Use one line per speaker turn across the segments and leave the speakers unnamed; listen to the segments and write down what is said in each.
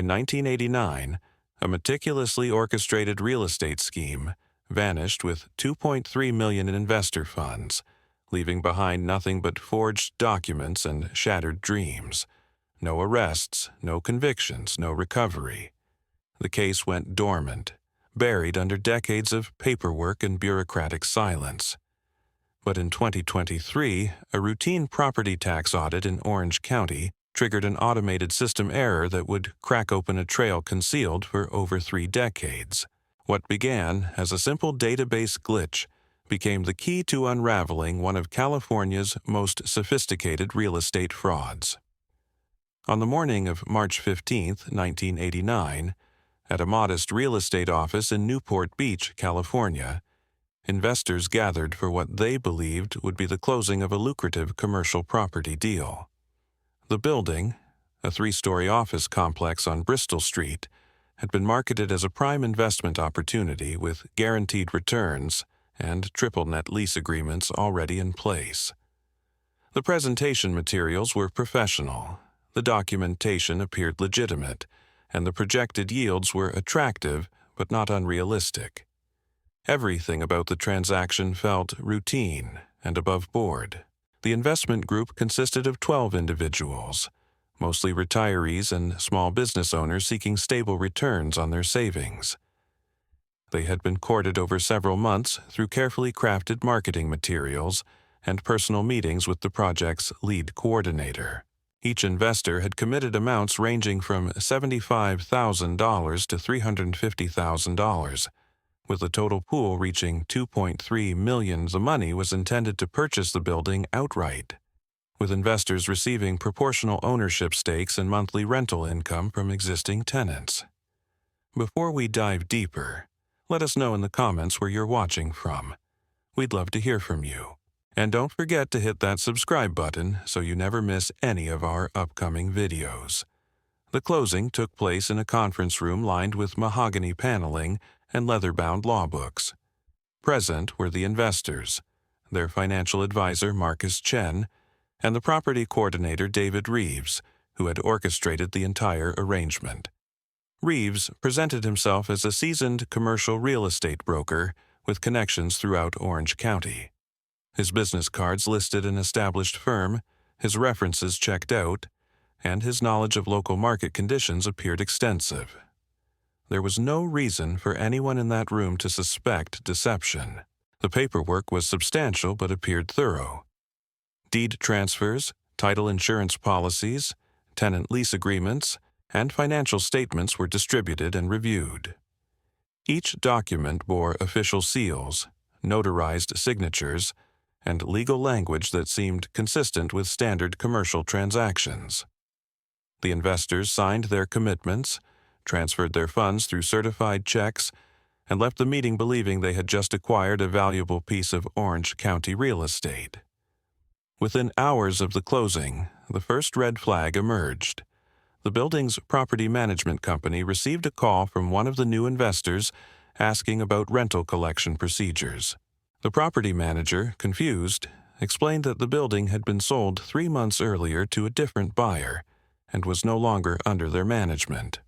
In 1989, a meticulously orchestrated real estate scheme vanished with $2.3 million in investor funds, leaving behind nothing but forged documents and shattered dreams. No arrests, no convictions, no recovery. The case went dormant, buried under decades of paperwork and bureaucratic silence. But in 2023, a routine property tax audit in Orange County triggered an automated system error that would crack open a trail concealed for over 3 decades. What began as a simple database glitch became the key to unraveling one of California's most sophisticated real estate frauds. On the morning of March 15, 1989, at a modest real estate office in Newport Beach, California, investors gathered for what they believed would be the closing of a lucrative commercial property deal. The building, a 3-story office complex on Bristol Street, had been marketed as a prime investment opportunity with guaranteed returns and triple-net lease agreements already in place. The presentation materials were professional, the documentation appeared legitimate, and the projected yields were attractive but not unrealistic. Everything about the transaction felt routine and above board. The investment group consisted of 12 individuals, mostly retirees and small business owners seeking stable returns on their savings. They had been courted over several months through carefully crafted marketing materials and personal meetings with the project's lead coordinator. Each investor had committed amounts ranging from $75,000 to $350,000, with the total pool reaching $2.3 million. The money was intended to purchase the building outright, with investors receiving proportional ownership stakes and monthly rental income from existing tenants. Before we dive deeper, let us know in the comments where you're watching from. We'd love to hear from you. And don't forget to hit that subscribe button so you never miss any of our upcoming videos. The closing took place in a conference room lined with mahogany paneling and leather-bound law books. Present were the investors, their financial advisor Marcus Chen, and the property coordinator David Reeves, who had orchestrated the entire arrangement. Reeves presented himself as a seasoned commercial real estate broker with connections throughout Orange County. His business cards listed an established firm, his references checked out, and his knowledge of local market conditions appeared extensive. There was no reason for anyone in that room to suspect deception. The paperwork was substantial but appeared thorough. Deed transfers, title insurance policies, tenant lease agreements, and financial statements were distributed and reviewed. Each document bore official seals, notarized signatures, and legal language that seemed consistent with standard commercial transactions. The investors signed their commitments, transferred their funds through certified checks, and left the meeting believing they had just acquired a valuable piece of Orange County real estate. Within hours of the closing, the first red flag emerged. The building's property management company received a call from one of the new investors asking about rental collection procedures. The property manager, confused, explained that the building had been sold 3 months earlier to a different buyer and was no longer under their management.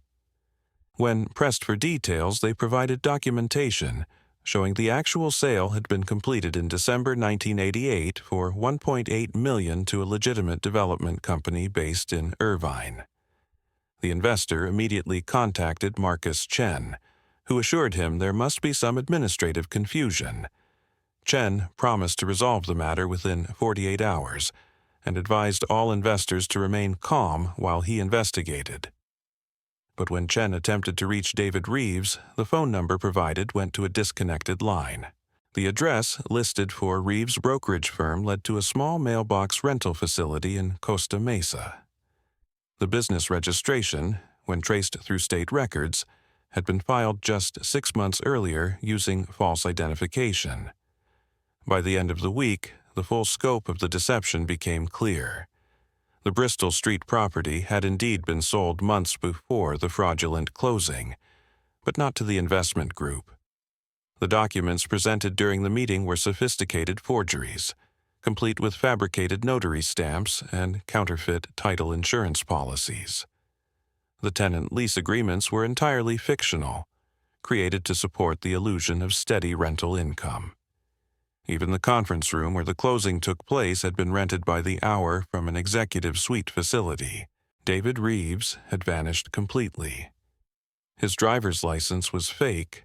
When pressed for details, they provided documentation showing the actual sale had been completed in December 1988 for $1.8 million to a legitimate development company based in Irvine. The investor immediately contacted Marcus Chen, who assured him there must be some administrative confusion. Chen promised to resolve the matter within 48 hours and advised all investors to remain calm while he investigated. But when Chen attempted to reach David Reeves, the phone number provided went to a disconnected line. The address listed for Reeves' brokerage firm led to a small mailbox rental facility in Costa Mesa. The business registration, when traced through state records, had been filed just 6 months earlier using false identification. By the end of the week, the full scope of the deception became clear. The Bristol Street property had indeed been sold months before the fraudulent closing, but not to the investment group. The documents presented during the meeting were sophisticated forgeries, complete with fabricated notary stamps and counterfeit title insurance policies. The tenant lease agreements were entirely fictional, created to support the illusion of steady rental income. Even the conference room where the closing took place had been rented by the hour from an executive suite facility. David Reeves had vanished completely. His driver's license was fake,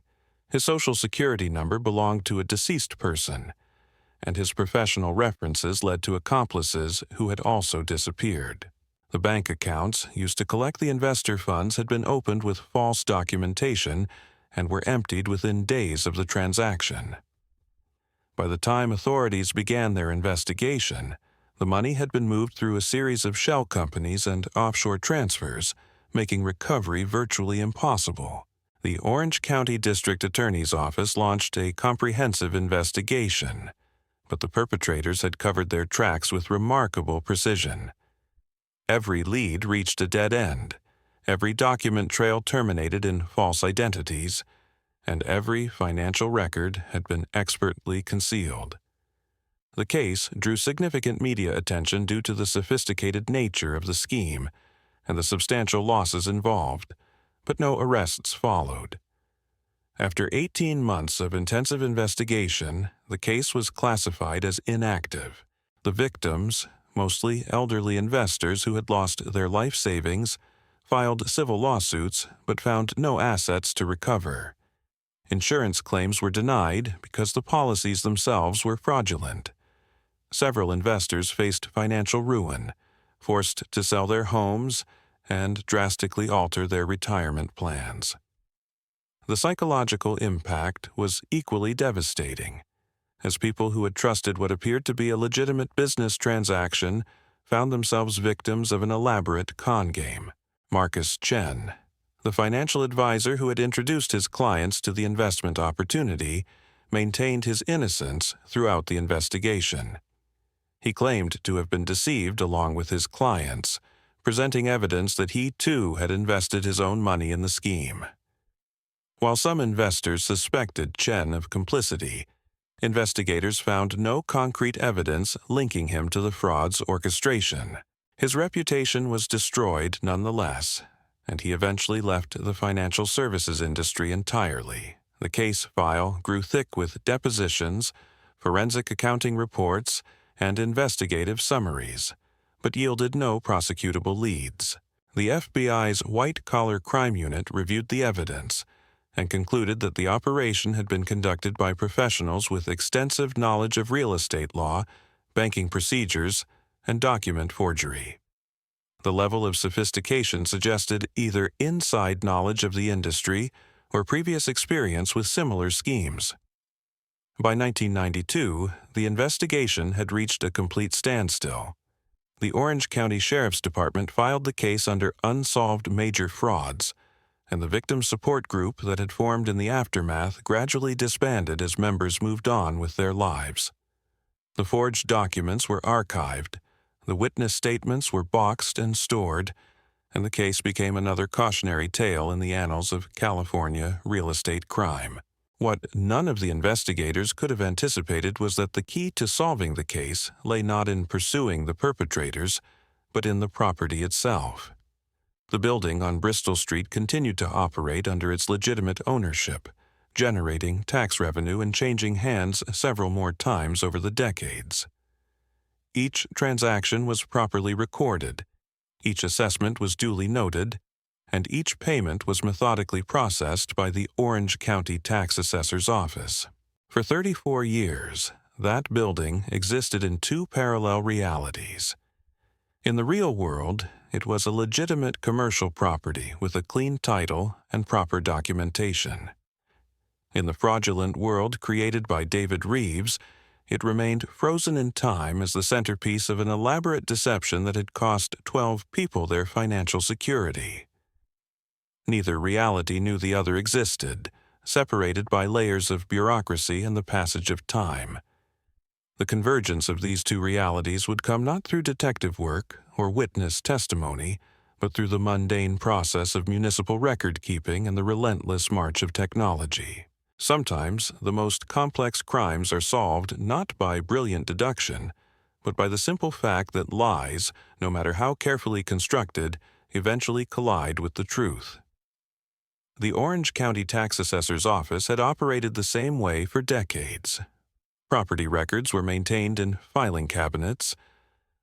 his social security number belonged to a deceased person, and his professional references led to accomplices who had also disappeared. The bank accounts used to collect the investor funds had been opened with false documentation and were emptied within days of the transaction. By the time authorities began their investigation, the money had been moved through a series of shell companies and offshore transfers, making recovery virtually impossible. The Orange County District Attorney's Office launched a comprehensive investigation, but the perpetrators had covered their tracks with remarkable precision. Every lead reached a dead end, every document trail terminated in false identities, and every financial record had been expertly concealed. The case drew significant media attention due to the sophisticated nature of the scheme and the substantial losses involved, but no arrests followed. After 18 months of intensive investigation, the case was classified as inactive. The victims, mostly elderly investors who had lost their life savings, filed civil lawsuits but found no assets to recover. Insurance claims were denied because the policies themselves were fraudulent. Several investors faced financial ruin, forced to sell their homes, and drastically alter their retirement plans. The psychological impact was equally devastating, as people who had trusted what appeared to be a legitimate business transaction found themselves victims of an elaborate con game. Marcus Chen, the financial advisor who had introduced his clients to the investment opportunity, maintained his innocence throughout the investigation. He claimed to have been deceived along with his clients, presenting evidence that he too had invested his own money in the scheme. While some investors suspected Chen of complicity, investigators found no concrete evidence linking him to the fraud's orchestration. His reputation was destroyed nonetheless, and he eventually left the financial services industry entirely. The case file grew thick with depositions, forensic accounting reports, and investigative summaries, but yielded no prosecutable leads. The FBI's white-collar crime unit reviewed the evidence and concluded that the operation had been conducted by professionals with extensive knowledge of real estate law, banking procedures, and document forgery. The level of sophistication suggested either inside knowledge of the industry or previous experience with similar schemes. By 1992, the investigation had reached a complete standstill. The Orange County Sheriff's Department filed the case under unsolved major frauds, and the victim support group that had formed in the aftermath gradually disbanded as members moved on with their lives. The forged documents were archived, the witness statements were boxed and stored, and the case became another cautionary tale in the annals of California real estate crime. What none of the investigators could have anticipated was that the key to solving the case lay not in pursuing the perpetrators, but in the property itself. The building on Bristol Street continued to operate under its legitimate ownership, generating tax revenue and changing hands several more times over the decades. Each transaction was properly recorded, each assessment was duly noted, and each payment was methodically processed by the Orange County Tax Assessor's Office. For 34 years, that building existed in two parallel realities. In the real world, it was a legitimate commercial property with a clean title and proper documentation. In the fraudulent world created by David Reeves, it remained frozen in time as the centerpiece of an elaborate deception that had cost 12 people their financial security. Neither reality knew the other existed, separated by layers of bureaucracy and the passage of time. The convergence of these two realities would come not through detective work or witness testimony, but through the mundane process of municipal record-keeping and the relentless march of technology. Sometimes, the most complex crimes are solved not by brilliant deduction, but by the simple fact that lies, no matter how carefully constructed, eventually collide with the truth. The Orange County Tax Assessor's Office had operated the same way for decades. Property records were maintained in filing cabinets,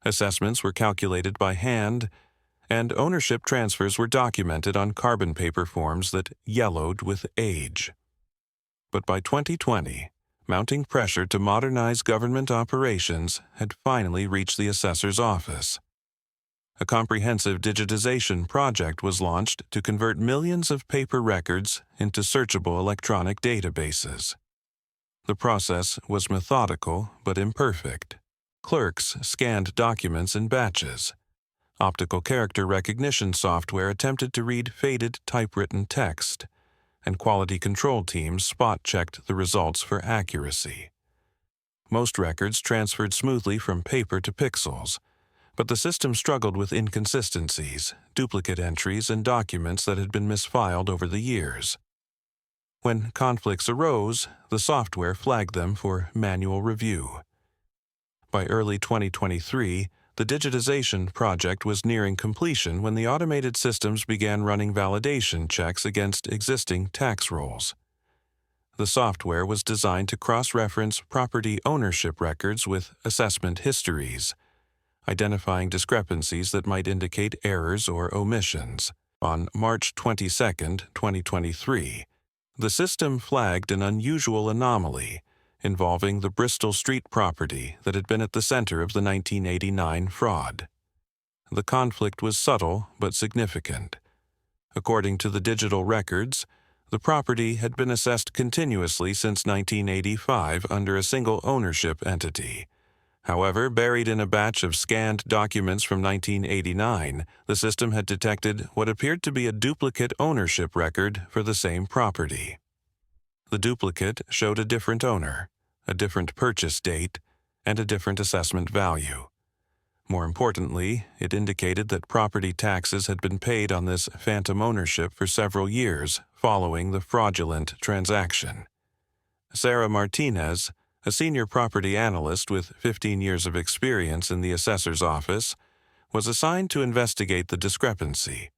assessments were calculated by hand, and ownership transfers were documented on carbon paper forms that yellowed with age. But by 2020, mounting pressure to modernize government operations had finally reached the assessor's office. A comprehensive digitization project was launched to convert millions of paper records into searchable electronic databases. The process was methodical but imperfect. Clerks scanned documents in batches. Optical character recognition software attempted to read faded typewritten text, and quality control teams spot-checked the results for accuracy. Most records transferred smoothly from paper to pixels, but the system struggled with inconsistencies, duplicate entries, and documents that had been misfiled over the years. When conflicts arose, the software flagged them for manual review. By early 2023, the digitization project was nearing completion when the automated systems began running validation checks against existing tax rolls. The software was designed to cross-reference property ownership records with assessment histories, identifying discrepancies that might indicate errors or omissions. On March 22, 2023, the system flagged an unusual anomaly involving the Bristol Street property that had been at the center of the 1989 fraud. The conflict was subtle but significant. According to the digital records, the property had been assessed continuously since 1985 under a single ownership entity. However, buried in a batch of scanned documents from 1989, the system had detected what appeared to be a duplicate ownership record for the same property. The duplicate showed a different owner, a different purchase date, and a different assessment value. More importantly, it indicated that property taxes had been paid on this phantom ownership for several years following the fraudulent transaction. Sarah Martinez, a senior property analyst with 15 years of experience in the assessor's office, was assigned to investigate the discrepancy.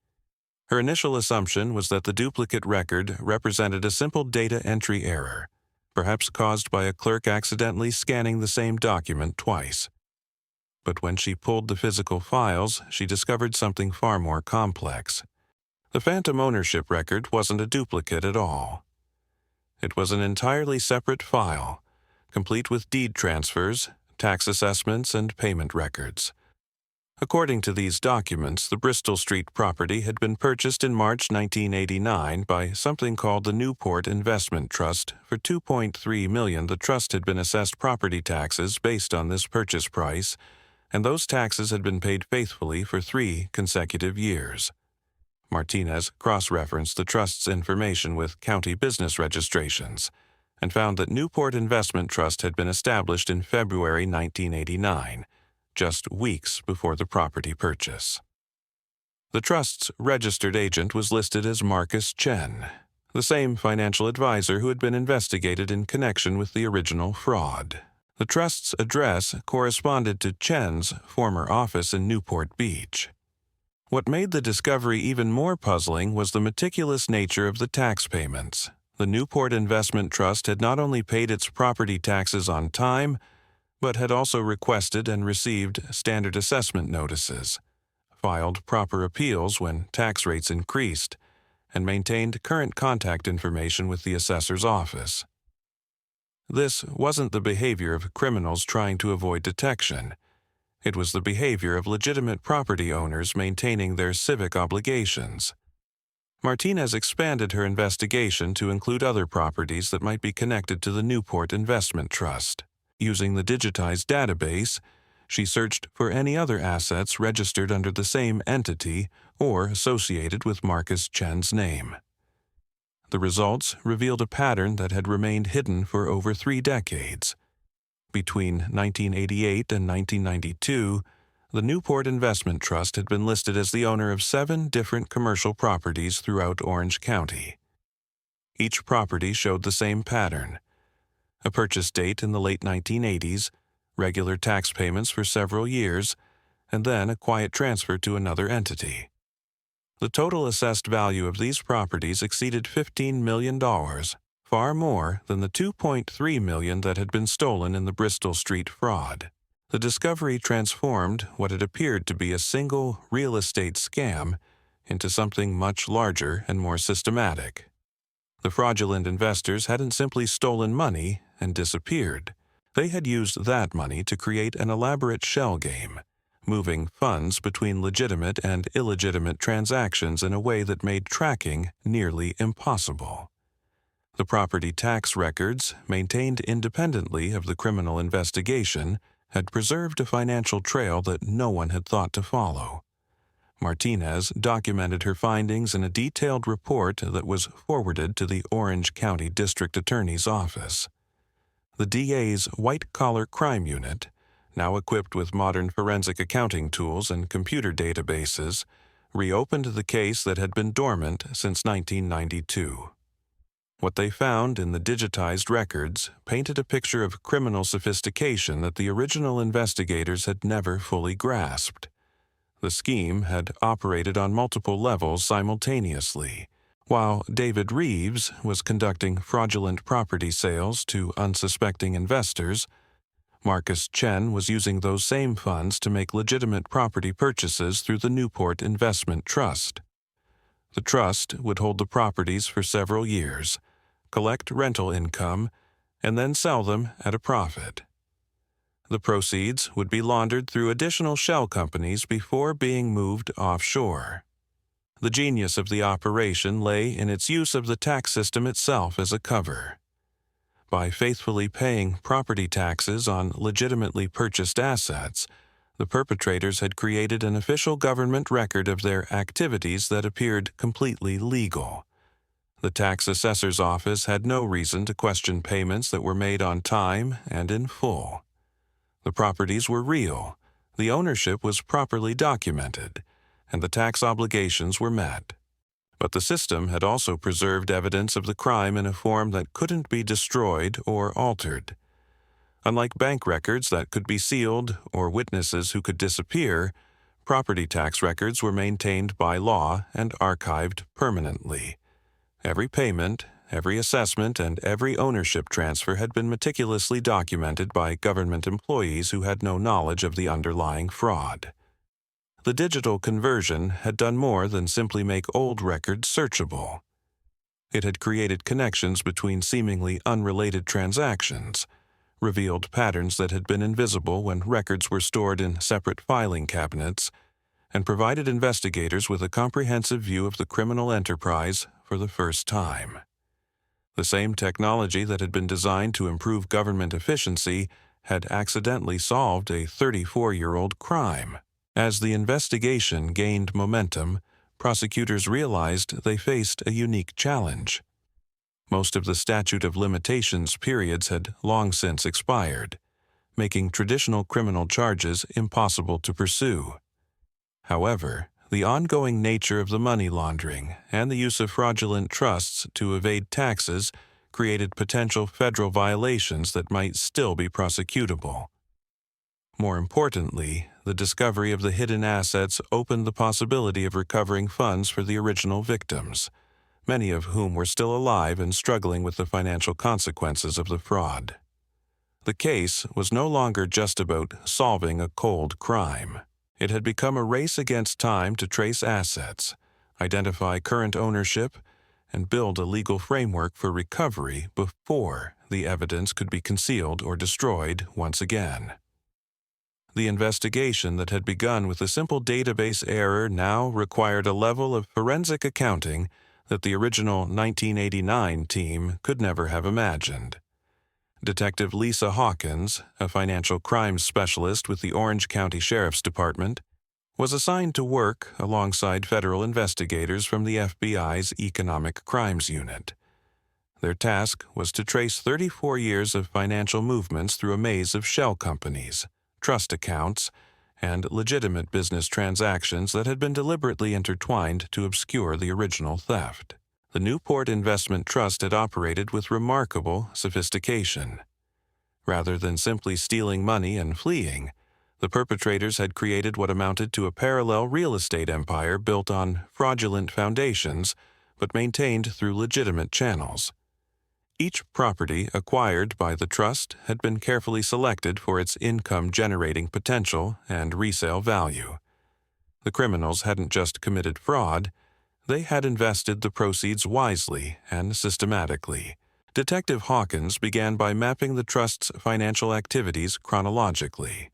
Her initial assumption was that the duplicate record represented a simple data entry error, perhaps caused by a clerk accidentally scanning the same document twice. But when she pulled the physical files, she discovered something far more complex. The phantom ownership record wasn't a duplicate at all. It was an entirely separate file, complete with deed transfers, tax assessments, and payment records. According to these documents, the Bristol Street property had been purchased in March 1989 by something called the Newport Investment Trust for $2.3 million. The trust had been assessed property taxes based on this purchase price, and those taxes had been paid faithfully for 3 consecutive years. Martinez cross-referenced the trust's information with county business registrations and found that Newport Investment Trust had been established in February 1989, just weeks before the property purchase. The trust's registered agent was listed as Marcus Chen, the same financial advisor who had been investigated in connection with the original fraud. The trust's address corresponded to Chen's former office in Newport Beach. What made the discovery even more puzzling was the meticulous nature of the tax payments. The Newport Investment Trust had not only paid its property taxes on time, but had also requested and received standard assessment notices, filed proper appeals when tax rates increased, and maintained current contact information with the assessor's office. This wasn't the behavior of criminals trying to avoid detection. It was the behavior of legitimate property owners maintaining their civic obligations. Martinez expanded her investigation to include other properties that might be connected to the Newport Investment Trust. Using the digitized database, she searched for any other assets registered under the same entity or associated with Marcus Chen's name. The results revealed a pattern that had remained hidden for over 3 decades. Between 1988 and 1992, the Newport Investment Trust had been listed as the owner of 7 different commercial properties throughout Orange County. Each property showed the same pattern: a purchase date in the late 1980s, regular tax payments for several years, and then a quiet transfer to another entity. The total assessed value of these properties exceeded $15 million, far more than the $2.3 million that had been stolen in the Bristol Street fraud. The discovery transformed what had appeared to be a single real estate scam into something much larger and more systematic. The fraudulent investors hadn't simply stolen money and disappeared. They had used that money to create an elaborate shell game, moving funds between legitimate and illegitimate transactions in a way that made tracking nearly impossible. The property tax records, maintained independently of the criminal investigation, had preserved a financial trail that no one had thought to follow. Martinez documented her findings in a detailed report that was forwarded to the Orange County District Attorney's Office. The DA's white-collar crime unit, now equipped with modern forensic accounting tools and computer databases, reopened the case that had been dormant since 1992. What they found in the digitized records painted a picture of criminal sophistication that the original investigators had never fully grasped. The scheme had operated on multiple levels simultaneously. While David Reeves was conducting fraudulent property sales to unsuspecting investors, Marcus Chen was using those same funds to make legitimate property purchases through the Newport Investment Trust. The trust would hold the properties for several years, collect rental income, and then sell them at a profit. The proceeds would be laundered through additional shell companies before being moved offshore. The genius of the operation lay in its use of the tax system itself as a cover. By faithfully paying property taxes on legitimately purchased assets, the perpetrators had created an official government record of their activities that appeared completely legal. The tax assessor's office had no reason to question payments that were made on time and in full. The properties were real, the ownership was properly documented, and the tax obligations were met. But the system had also preserved evidence of the crime in a form that couldn't be destroyed or altered. Unlike bank records that could be sealed or witnesses who could disappear, property tax records were maintained by law and archived permanently. Every payment, every assessment, and every ownership transfer had been meticulously documented by government employees who had no knowledge of the underlying fraud. The digital conversion had done more than simply make old records searchable. It had created connections between seemingly unrelated transactions, revealed patterns that had been invisible when records were stored in separate filing cabinets, and provided investigators with a comprehensive view of the criminal enterprise for the first time. The same technology that had been designed to improve government efficiency had accidentally solved a 34-year-old crime. As the investigation gained momentum, prosecutors realized they faced a unique challenge. Most of the statute of limitations periods had long since expired, making traditional criminal charges impossible to pursue. However, the ongoing nature of the money laundering and the use of fraudulent trusts to evade taxes created potential federal violations that might still be prosecutable. More importantly, the discovery of the hidden assets opened the possibility of recovering funds for the original victims, many of whom were still alive and struggling with the financial consequences of the fraud. The case was no longer just about solving a cold crime. It had become a race against time to trace assets, identify current ownership, and build a legal framework for recovery before the evidence could be concealed or destroyed once again. The investigation that had begun with a simple database error now required a level of forensic accounting that the original 1989 team could never have imagined. Detective Lisa Hawkins, a financial crimes specialist with the Orange County Sheriff's Department, was assigned to work alongside federal investigators from the FBI's Economic Crimes Unit. Their task was to trace 34 years of financial movements through a maze of shell companies, trust accounts, and legitimate business transactions that had been deliberately intertwined to obscure the original theft. The Newport Investment Trust had operated with remarkable sophistication. Rather than simply stealing money and fleeing, The perpetrators had created what amounted to a parallel real estate empire built on fraudulent foundations, but maintained through legitimate channels. Each property acquired by the trust had been carefully selected for its income-generating potential and resale value. The criminals hadn't just committed fraud, they had invested the proceeds wisely and systematically. Detective Hawkins began by mapping the trust's financial activities chronologically.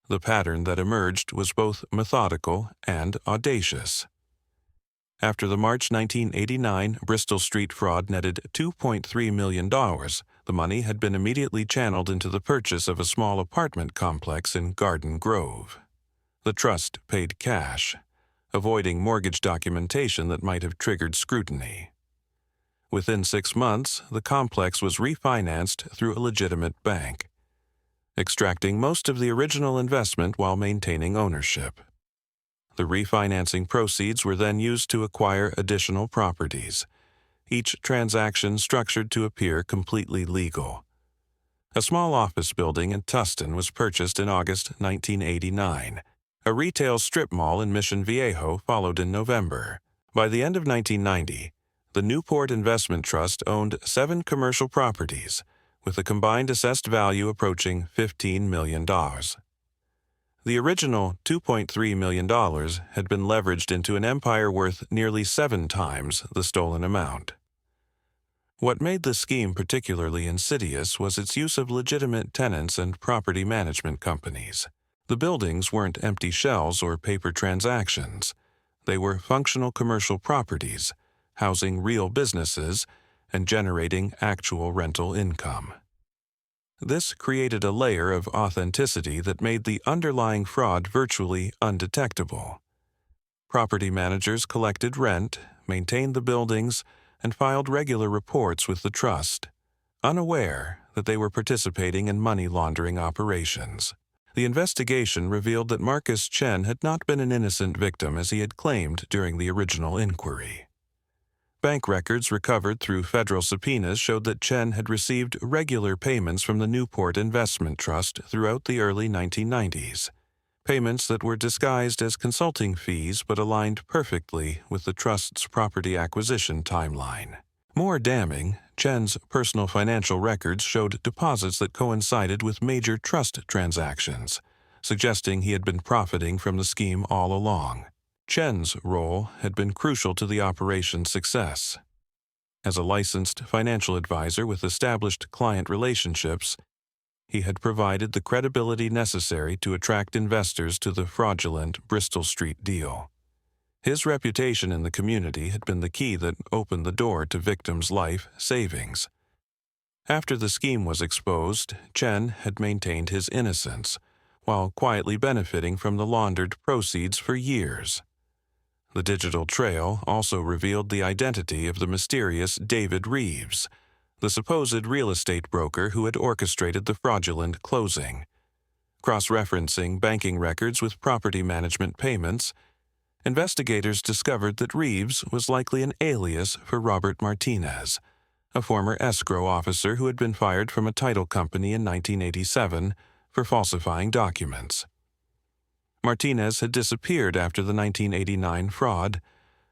The pattern that emerged was both methodical and audacious. After the March 1989 Bristol Street fraud netted $2.3 million, the money had been immediately channeled into the purchase of a small apartment complex in Garden Grove. The trust paid cash, avoiding mortgage documentation that might have triggered scrutiny. Within 6 months, the complex was refinanced through a legitimate bank, extracting most of the original investment while maintaining ownership. The refinancing proceeds were then used to acquire additional properties, each transaction structured to appear completely legal. A small office building in Tustin was purchased in August 1989. A retail strip mall in Mission Viejo followed in November. By the end of 1990, the Newport Investment Trust owned 7 commercial properties, with a combined assessed value approaching $15 million. The original $2.3 million had been leveraged into an empire worth nearly 7 times the stolen amount. What made the scheme particularly insidious was its use of legitimate tenants and property management companies. The buildings weren't empty shells or paper transactions. They were functional commercial properties, housing real businesses and generating actual rental income. This created a layer of authenticity that made the underlying fraud virtually undetectable. Property managers collected rent, maintained the buildings, and filed regular reports with the trust, unaware that they were participating in money laundering operations. The investigation revealed that Marcus Chen had not been an innocent victim as he had claimed during the original inquiry. Bank records recovered through federal subpoenas showed that Chen had received regular payments from the Newport Investment Trust throughout the early 1990s, payments that were disguised as consulting fees but aligned perfectly with the trust's property acquisition timeline. More damning, Chen's personal financial records showed deposits that coincided with major trust transactions, suggesting he had been profiting from the scheme all along. Chen's role had been crucial to the operation's success. As a licensed financial advisor with established client relationships, he had provided the credibility necessary to attract investors to the fraudulent Bristol Street deal. His reputation in the community had been the key that opened the door to victims' life savings. After the scheme was exposed, Chen had maintained his innocence, while quietly benefiting from the laundered proceeds for years. The digital trail also revealed the identity of the mysterious David Reeves, the supposed real estate broker who had orchestrated the fraudulent closing. Cross-referencing banking records with property management payments, investigators discovered that Reeves was likely an alias for Robert Martinez, a former escrow officer who had been fired from a title company in 1987 for falsifying documents. Martinez had disappeared after the 1989 fraud,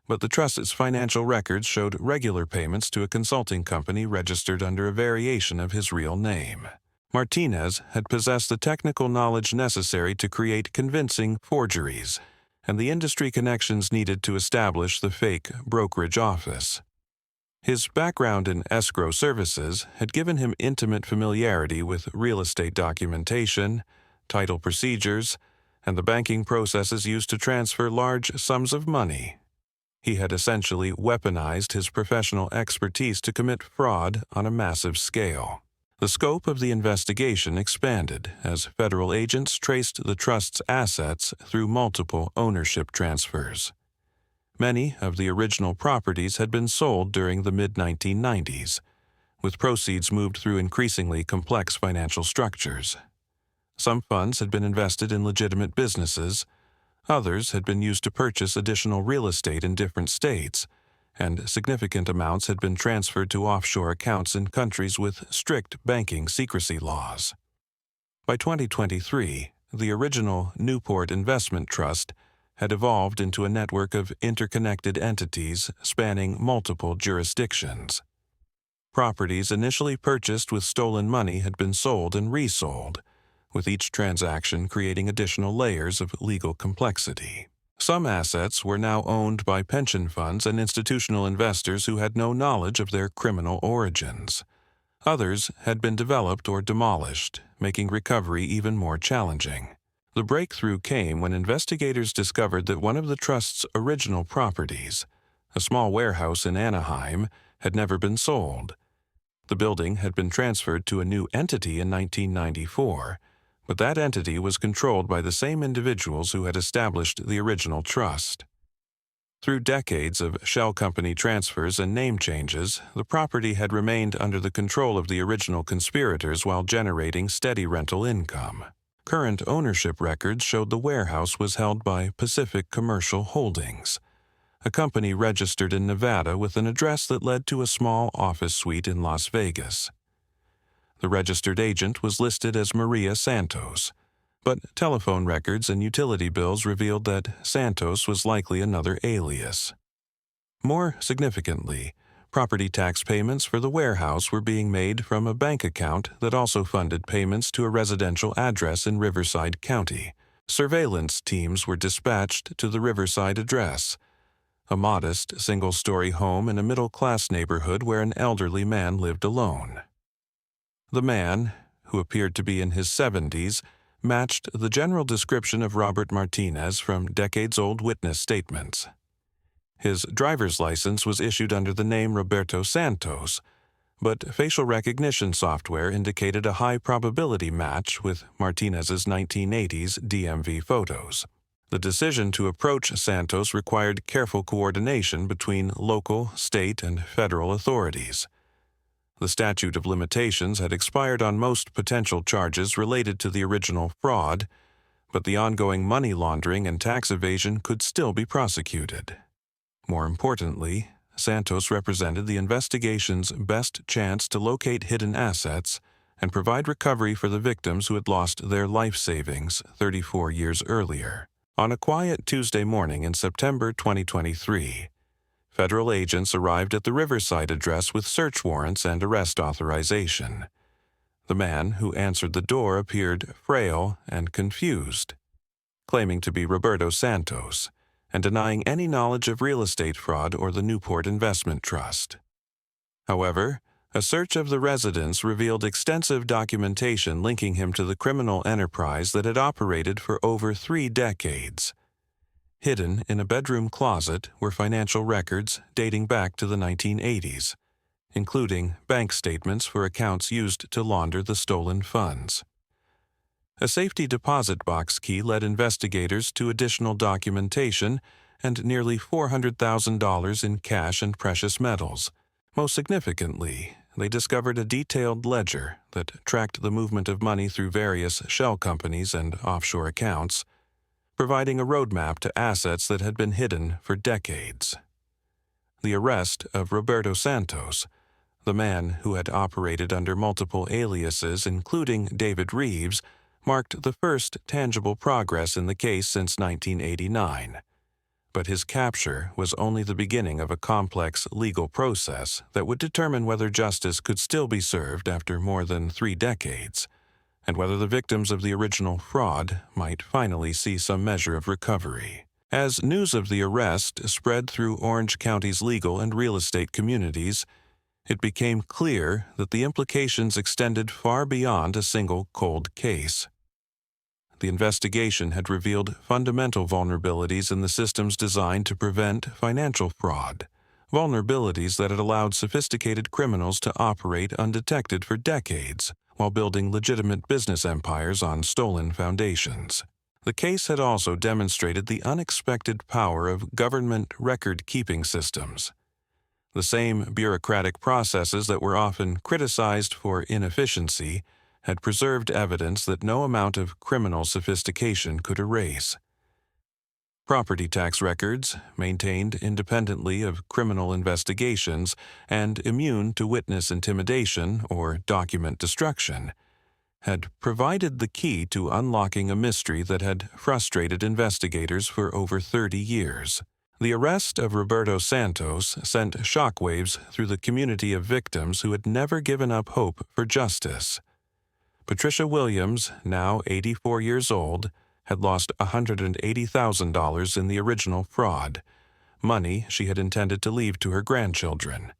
but the trust's financial records showed regular payments to a consulting company registered under a variation of his real name. Martinez had possessed the technical knowledge necessary to create convincing forgeries and the industry connections needed to establish the fake brokerage office. His background in escrow services had given him intimate familiarity with real estate documentation, title procedures, and the banking processes used to transfer large sums of money. He had essentially weaponized his professional expertise to commit fraud on a massive scale. The scope of the investigation expanded as federal agents traced the trust's assets through multiple ownership transfers. Many of the original properties had been sold during the mid-1990s, with proceeds moved through increasingly complex financial structures. Some funds had been invested in legitimate businesses, others had been used to purchase additional real estate in different states, and significant amounts had been transferred to offshore accounts in countries with strict banking secrecy laws. By 2023, The original Newport Investment Trust had evolved into a network of interconnected entities spanning multiple jurisdictions. Properties initially purchased with stolen money had been sold and resold, with each transaction creating additional layers of legal complexity. Some assets were now owned by pension funds and institutional investors who had no knowledge of their criminal origins. Others had been developed or demolished, making recovery even more challenging. The breakthrough came when investigators discovered that one of the trust's original properties, a small warehouse in Anaheim, had never been sold. The building had been transferred to a new entity in 1994, but that entity was controlled by the same individuals who had established the original trust. Through decades of shell company transfers and name changes, the property had remained under the control of the original conspirators while generating steady rental income. Current ownership records showed the warehouse was held by Pacific Commercial Holdings, a company registered in Nevada with an address that led to a small office suite in Las Vegas. The registered agent was listed as Maria Santos, but telephone records and utility bills revealed that Santos was likely another alias. More significantly, property tax payments for the warehouse were being made from a bank account that also funded payments to a residential address in Riverside County. Surveillance teams were dispatched to the Riverside address, a modest single-story home in a middle-class neighborhood where an elderly man lived alone. The man, who appeared to be in his 70s, matched the general description of Robert Martinez from decades-old witness statements. His driver's license was issued under the name Roberto Santos, but facial recognition software indicated a high probability match with Martinez's 1980s DMV photos. The decision to approach Santos required careful coordination between local, state, and federal authorities. The statute of limitations had expired on most potential charges related to the original fraud, but the ongoing money laundering and tax evasion could still be prosecuted. More importantly, Santos represented the investigation's best chance to locate hidden assets and provide recovery for the victims who had lost their life savings 34 years earlier. On a quiet Tuesday morning in September 2023, federal agents arrived at the Riverside address with search warrants and arrest authorization. The man who answered the door appeared frail and confused, claiming to be Roberto Santos and denying any knowledge of real estate fraud or the Newport Investment Trust. However, a search of the residence revealed extensive documentation linking him to the criminal enterprise that had operated for over 3 decades. Hidden in a bedroom closet were financial records dating back to the 1980s, including bank statements for accounts used to launder the stolen funds. A safety deposit box key led investigators to additional documentation and nearly $400,000 in cash and precious metals. Most significantly, they discovered a detailed ledger that tracked the movement of money through various shell companies and offshore accounts, providing a roadmap to assets that had been hidden for decades. The arrest of Roberto Santos, the man who had operated under multiple aliases including David Reeves, marked the first tangible progress in the case since 1989. But his capture was only the beginning of a complex legal process that would determine whether justice could still be served after more than 3 decades, and whether the victims of the original fraud might finally see some measure of recovery. As news of the arrest spread through Orange County's legal and real estate communities, it became clear that the implications extended far beyond a single cold case. The investigation had revealed fundamental vulnerabilities in the systems designed to prevent financial fraud, vulnerabilities that had allowed sophisticated criminals to operate undetected for decades while building legitimate business empires on stolen foundations. The case had also demonstrated the unexpected power of government record-keeping systems. The same bureaucratic processes that were often criticized for inefficiency had preserved evidence that no amount of criminal sophistication could erase. Property tax records, maintained independently of criminal investigations and immune to witness intimidation or document destruction, had provided the key to unlocking a mystery that had frustrated investigators for over 30 years. The arrest of Roberto Santos sent shockwaves through the community of victims who had never given up hope for justice. Patricia Williams, now 84 years old, had lost $180,000 in the original fraud, money she had intended to leave to her grandchildren.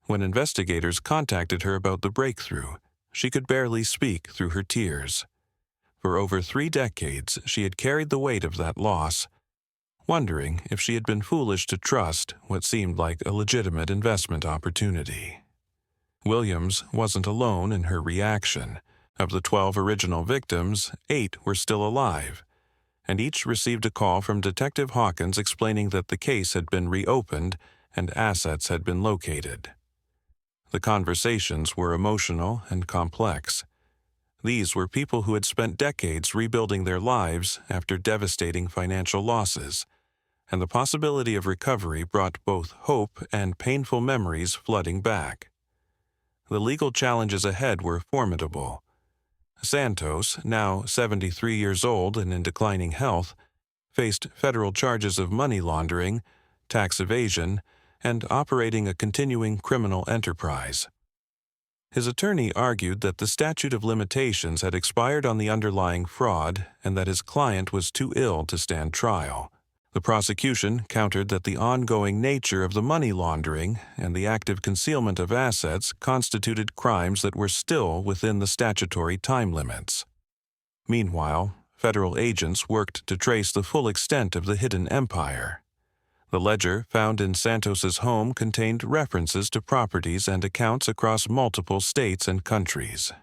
When investigators contacted her about the breakthrough, she could barely speak through her tears. For over 3 decades, she had carried the weight of that loss, wondering if she had been foolish to trust what seemed like a legitimate investment opportunity. Williams wasn't alone in her reaction. Of the 12 original victims, 8 were still alive, and each received a call from Detective Hawkins explaining that the case had been reopened and assets had been located. The conversations were emotional and complex. These were people who had spent decades rebuilding their lives after devastating financial losses, and the possibility of recovery brought both hope and painful memories flooding back. The legal challenges ahead were formidable. Santos, now 73 years old and in declining health, faced federal charges of money laundering, tax evasion, and operating a continuing criminal enterprise. His attorney argued that the statute of limitations had expired on the underlying fraud and that his client was too ill to stand trial. The prosecution countered that the ongoing nature of the money laundering and the active concealment of assets constituted crimes that were still within the statutory time limits. Meanwhile, federal agents worked to trace the full extent of the hidden empire. The ledger found in Santos's home contained references to properties and accounts across multiple states and countries.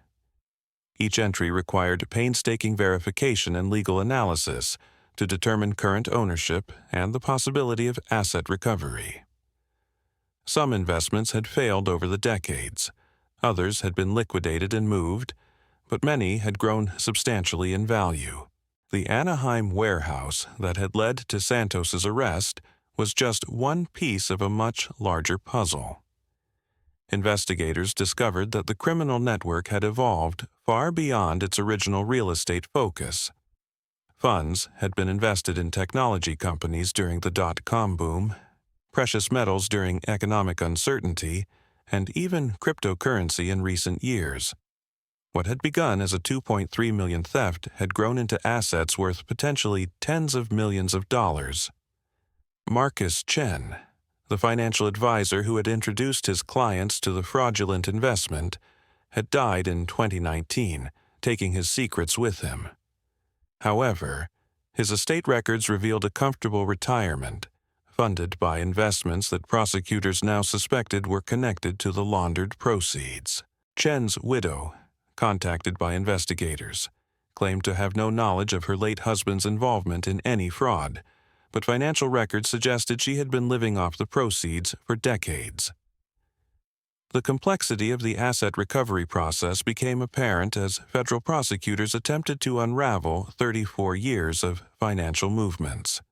Each entry required painstaking verification and legal analysis to determine current ownership and the possibility of asset recovery. Some investments had failed over the decades, others had been liquidated and moved, but many had grown substantially in value. The Anaheim warehouse that had led to Santos's arrest was just one piece of a much larger puzzle. Investigators discovered that the criminal network had evolved far beyond its original real estate focus. Funds had been invested in technology companies during the dot-com boom, precious metals during economic uncertainty, and even cryptocurrency in recent years. What had begun as a $2.3 million theft had grown into assets worth potentially tens of millions of dollars. Marcus Chen, the financial advisor who had introduced his clients to the fraudulent investment, had died in 2019, taking his secrets with him. However, his estate records revealed a comfortable retirement, funded by investments that prosecutors now suspected were connected to the laundered proceeds. Chen's widow, contacted by investigators, claimed to have no knowledge of her late husband's involvement in any fraud, but financial records suggested she had been living off the proceeds for decades. The complexity of the asset recovery process became apparent as federal prosecutors attempted to unravel 34 years of financial movements.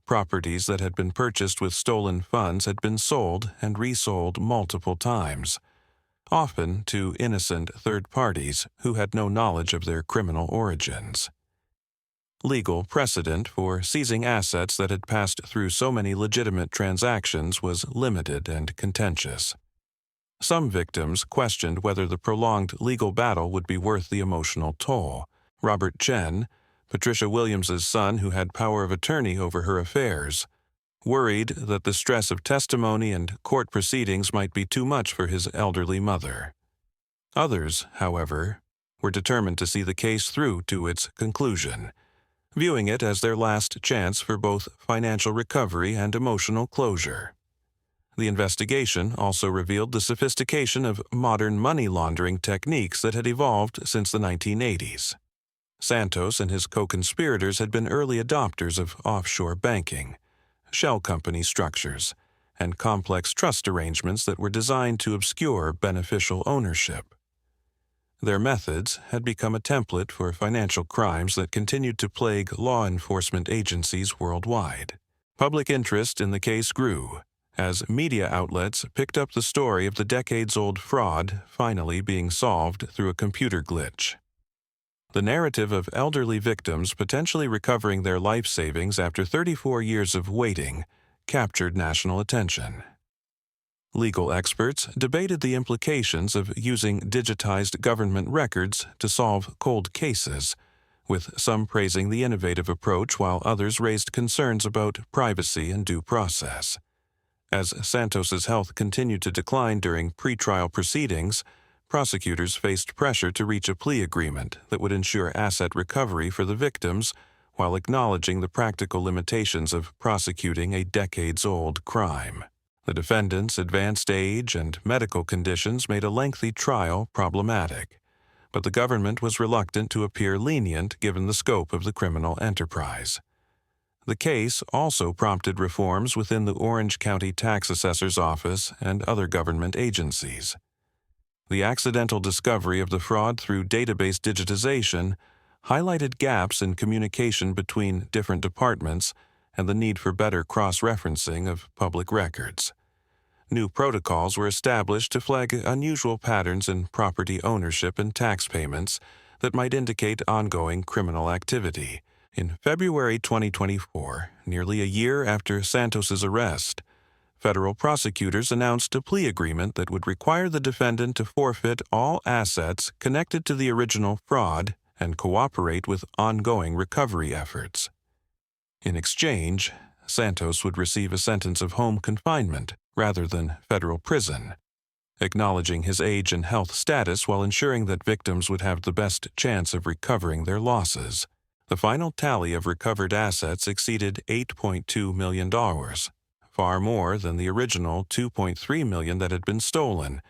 Properties that had been purchased with stolen funds had been sold and resold multiple times, often to innocent third parties who had no knowledge of their criminal origins. Legal precedent for seizing assets that had passed through so many legitimate transactions was limited and contentious. Some victims questioned whether the prolonged legal battle would be worth the emotional toll. Robert Chen, Patricia Williams's son who had power of attorney over her affairs, worried that the stress of testimony and court proceedings might be too much for his elderly mother. Others, however, were determined to see the case through to its conclusion, viewing it as their last chance for both financial recovery and emotional closure. The investigation also revealed the sophistication of modern money laundering techniques that had evolved since the 1980s. Santos and his co-conspirators had been early adopters of offshore banking, shell company structures, and complex trust arrangements that were designed to obscure beneficial ownership. Their methods had become a template for financial crimes that continued to plague law enforcement agencies worldwide. Public interest in the case grew, as media outlets picked up the story of the decades-old fraud finally being solved through a computer glitch. The narrative of elderly victims potentially recovering their life savings after 34 years of waiting captured national attention. Legal experts debated the implications of using digitized government records to solve cold cases, with some praising the innovative approach while others raised concerns about privacy and due process. As Santos's health continued to decline during pretrial proceedings, prosecutors faced pressure to reach a plea agreement that would ensure asset recovery for the victims while acknowledging the practical limitations of prosecuting a decades-old crime. The defendant's advanced age and medical conditions made a lengthy trial problematic, but the government was reluctant to appear lenient given the scope of the criminal enterprise. The case also prompted reforms within the Orange County Tax Assessor's Office and other government agencies. The accidental discovery of the fraud through database digitization highlighted gaps in communication between different departments and the need for better cross-referencing of public records. New protocols were established to flag unusual patterns in property ownership and tax payments that might indicate ongoing criminal activity. In February 2024, nearly a year after Santos's arrest, federal prosecutors announced a plea agreement that would require the defendant to forfeit all assets connected to the original fraud and cooperate with ongoing recovery efforts. In exchange, Santos would receive a sentence of home confinement rather than federal prison, acknowledging his age and health status while ensuring that victims would have the best chance of recovering their losses. The final tally of recovered assets exceeded $8.2 million, far more than the original $2.3 million that had been stolen,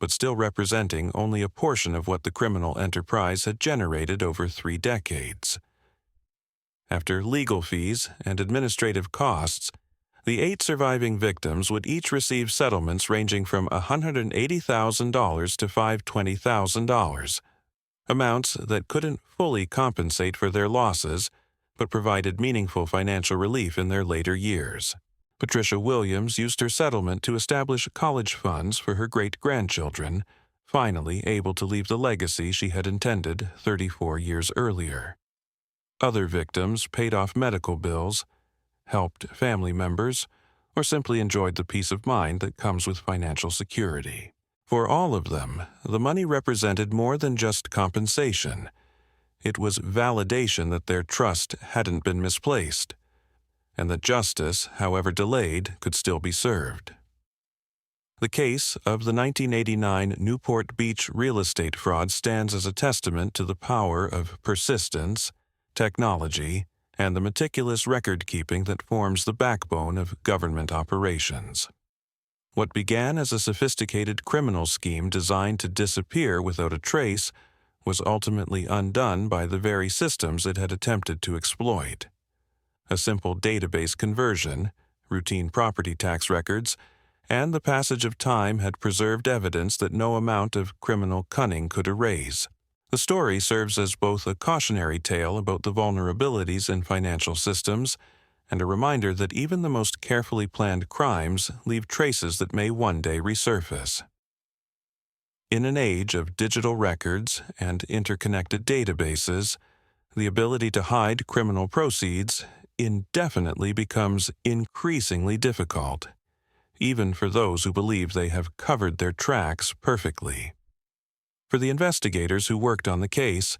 but still representing only a portion of what the criminal enterprise had generated over 3 decades. After legal fees and administrative costs, the 8 surviving victims would each receive settlements ranging from $180,000 to $520,000, amounts that couldn't fully compensate for their losses but provided meaningful financial relief in their later years. Patricia Williams used her settlement to establish college funds for her great-grandchildren, finally able to leave the legacy she had intended 34 years earlier. Other victims paid off medical bills, helped family members, or simply enjoyed the peace of mind that comes with financial security. For all of them, the money represented more than just compensation. It was validation that their trust hadn't been misplaced, and that justice, however delayed, could still be served. The case of the 1989 Newport Beach real estate fraud stands as a testament to the power of persistence, technology, and the meticulous record-keeping that forms the backbone of government operations. What began as a sophisticated criminal scheme designed to disappear without a trace was ultimately undone by the very systems it had attempted to exploit. A simple database conversion, routine property tax records, and the passage of time had preserved evidence that no amount of criminal cunning could erase. The story serves as both a cautionary tale about the vulnerabilities in financial systems and a reminder that even the most carefully planned crimes leave traces that may one day resurface. In an age of digital records and interconnected databases, the ability to hide criminal proceeds indefinitely becomes increasingly difficult, even for those who believe they have covered their tracks perfectly. For the investigators who worked on the case,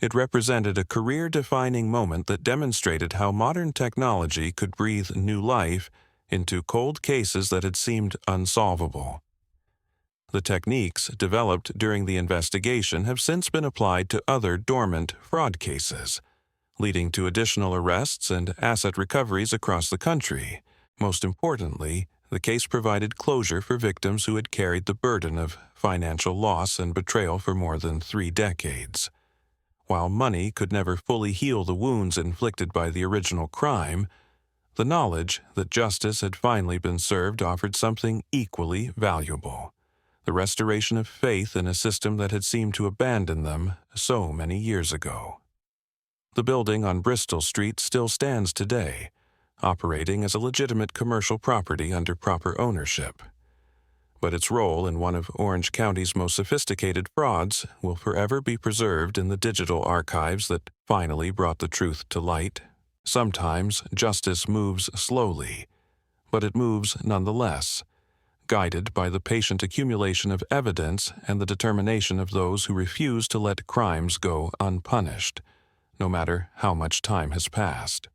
it represented a career-defining moment that demonstrated how modern technology could breathe new life into cold cases that had seemed unsolvable. The techniques developed during the investigation have since been applied to other dormant fraud cases, leading to additional arrests and asset recoveries across the country. Most importantly, the case provided closure for victims who had carried the burden of financial loss and betrayal for more than 3 decades. While money could never fully heal the wounds inflicted by the original crime, the knowledge that justice had finally been served offered something equally valuable: the restoration of faith in a system that had seemed to abandon them so many years ago. The building on Bristol Street still stands today, operating as a legitimate commercial property under proper ownership. but its role in one of Orange County's most sophisticated frauds will forever be preserved in the digital archives that finally brought the truth to light. Sometimes justice moves slowly, but it moves nonetheless, guided by the patient accumulation of evidence and the determination of those who refuse to let crimes go unpunished, no matter how much time has passed.